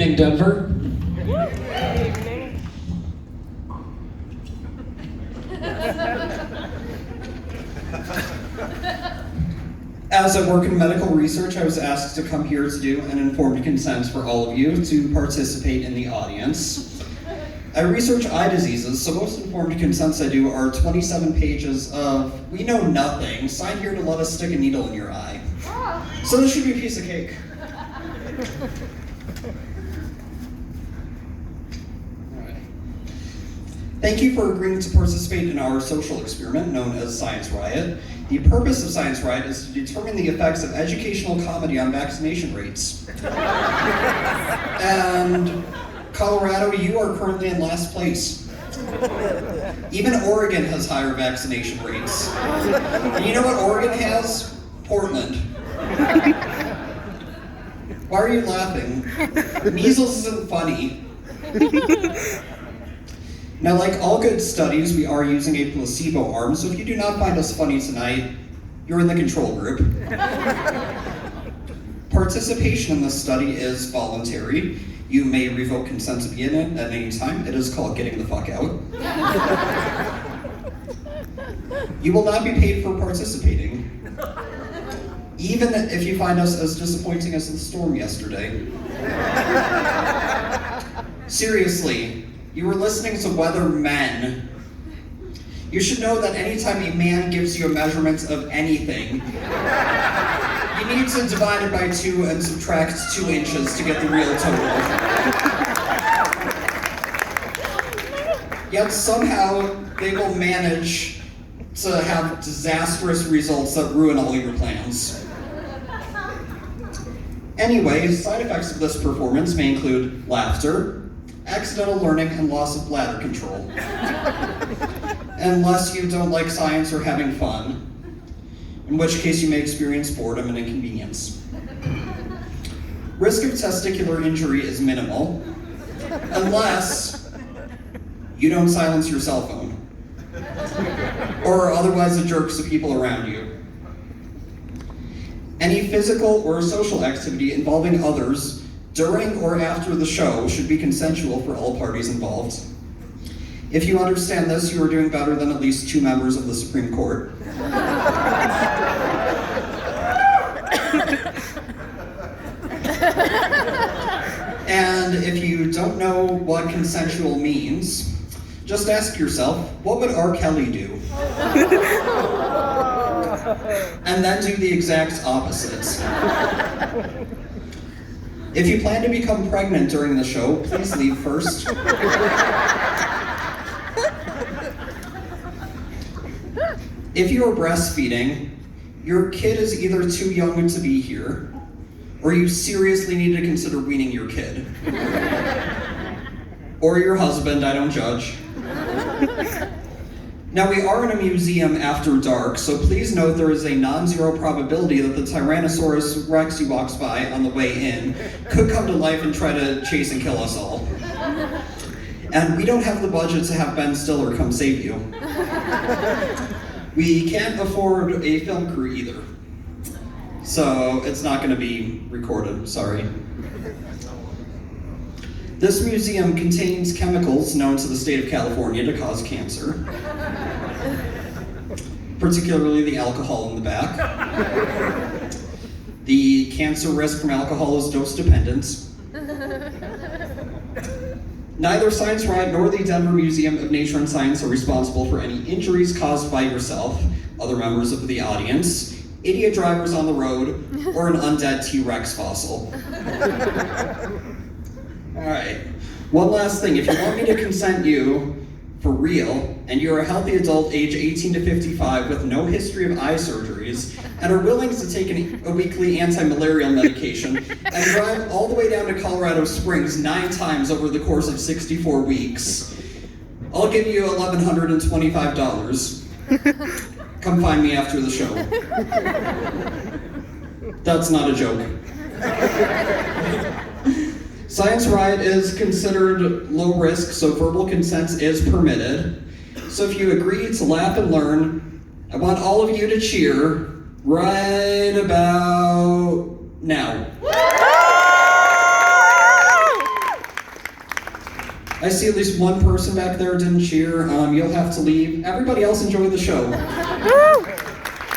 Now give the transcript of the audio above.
evening, Denver. As I work in medical research, I was asked to come here to do an informed consent for all of you to participate in the audience. I research eye diseases, so most informed consents I do are 27 pages of, we know nothing, sign here to let us stick a needle in your eye. So this should be a piece of cake. Thank you for agreeing to participate in our social experiment known as Science Riot. The purpose of Science Riot is to determine the effects of educational comedy on vaccination rates. And Colorado, you are currently in last place. Even Oregon has higher vaccination rates. And you know what Oregon has? Portland. Why are you laughing? Measles isn't funny. Now, like all good studies, we are using a placebo arm, so if you do not find us funny tonight, you're in the control group. Participation in this study is voluntary. You may revoke consent to be in it at any time. It is called getting the fuck out. You will not be paid for participating, even if you find us as disappointing as the storm yesterday. Seriously. You were listening to weathermen. You should know that anytime a man gives you a measurement of anything, you need to divide it by 2 and subtract 2 inches to get the real total. Yet somehow they will manage to have disastrous results that ruin all your plans. Anyway, side effects of this performance may include laughter, accidental learning, and loss of bladder control. Unless you don't like science or having fun, in which case you may experience boredom and inconvenience. Risk of testicular injury is minimal, unless you don't silence your cell phone, or are otherwise a jerk to people around you. Any physical or social activity involving others during or after the show should be consensual for all parties involved. If you understand this, you are doing better than at least 2 members of the Supreme Court. And if you don't know what consensual means, just ask yourself, what would R. Kelly do? And then do the exact opposite. If you plan to become pregnant during the show, please leave first. If you are breastfeeding, your kid is either too young to be here, or you seriously need to consider weaning your kid. Or your husband, I don't judge. Now, we are in a museum after dark, so please note there is a non-zero probability that the Tyrannosaurus Rex you walks by on the way in could come to life and try to chase and kill us all. And we don't have the budget to have Ben Stiller come save you. We can't afford a film crew either. So it's not going to be recorded, sorry. This museum contains chemicals known to the state of California to cause cancer, particularly the alcohol in the back. The cancer risk from alcohol is dose dependent. Neither Science Riot nor the Denver Museum of Nature and Science are responsible for any injuries caused by yourself, other members of the audience, idiot drivers on the road, or an undead T-Rex fossil. All right, one last thing. If you want me to consent you for real, and you're a healthy adult age 18 to 55 with no history of eye surgeries, and are willing to take a weekly anti-malarial medication, and drive all the way down to Colorado Springs 9 times over the course of 64 weeks, I'll give you $1,125. Come find me after the show. That's not a joke. Science Riot is considered low risk, so verbal consent is permitted. So if you agree to laugh and learn, I want all of you to cheer right about now. I see at least one person back there didn't cheer. You'll have to leave. Everybody else enjoy the show.